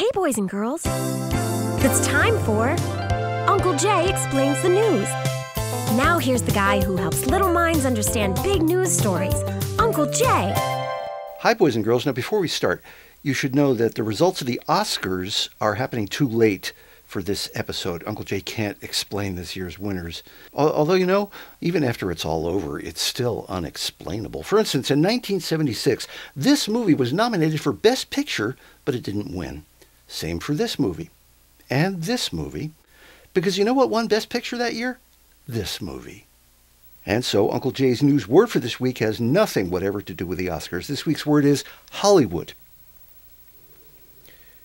Hey, boys and girls. It's time for Uncle Jay Explains the News. Now here's the guy who helps little minds understand big news stories, Uncle Jay. Hi, boys and girls. Now, before we start, you should know that the results of the Oscars are happening too late for this episode. Uncle Jay can't explain this year's winners. Although, even after it's all over, it's still unexplainable. For instance, in 1976, this movie was nominated for Best Picture, but it didn't win. Same for this movie. And this movie. Because you know what won Best Picture that year? This movie. And so Uncle Jay's news word for this week has nothing whatever to do with the Oscars. This week's word is Hollywood.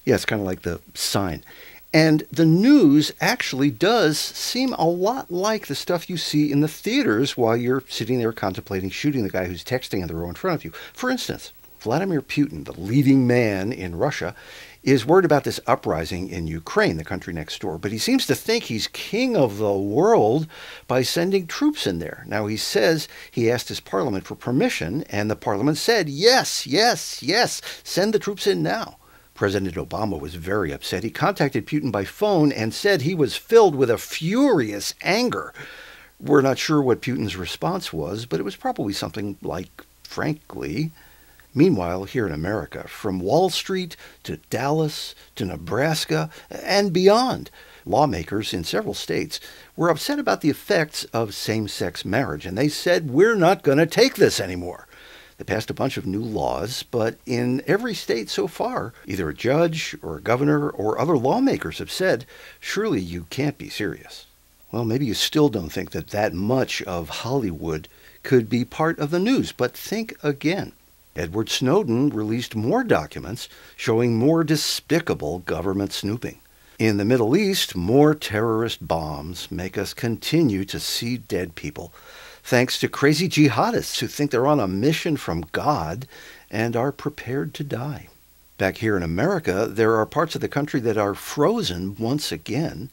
Yeah, it's kind of like the sign. And the news actually does seem a lot like the stuff you see in the theaters while you're sitting there contemplating shooting the guy who's texting in the row in front of you. For instance, Vladimir Putin, the leading man in Russia, is worried about this uprising in Ukraine, the country next door. But he seems to think he's king of the world by sending troops in there. Now, he says he asked his parliament for permission, and the parliament said, yes, send the troops in now. President Obama was very upset. He contacted Putin by phone and said he was filled with a furious anger. We're not sure what Putin's response was, but it was probably something like, frankly. Meanwhile, here in America, from Wall Street to Dallas to Nebraska and beyond, lawmakers in several states were upset about the effects of same-sex marriage, and they said, we're not going to take this anymore. They passed a bunch of new laws, but in every state so far, either a judge or a governor or other lawmakers have said, surely you can't be serious. Well, maybe you still don't think that much of Hollywood could be part of the news, but think again. Edward Snowden released more documents showing more despicable government snooping. In the Middle East, more terrorist bombs make us continue to see dead people, thanks to crazy jihadists who think they're on a mission from God and are prepared to die. Back here in America, there are parts of the country that are frozen once again,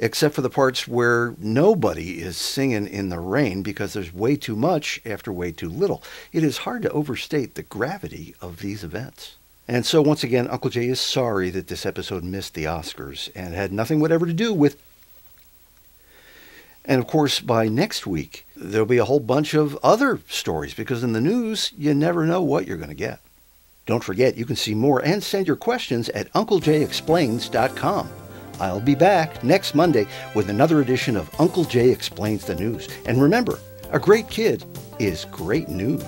except for the parts where nobody is singing in the rain because there's way too much after way too little. It is hard to overstate the gravity of these events. And so once again, Uncle Jay is sorry that this episode missed the Oscars and had nothing whatever to do with. And of course, by next week, there'll be a whole bunch of other stories because in the news, you never know what you're going to get. Don't forget, you can see more and send your questions at UncleJayExplains.com. I'll be back next Monday with another edition of Uncle Jay Explains the News. And remember, a great kid is great news.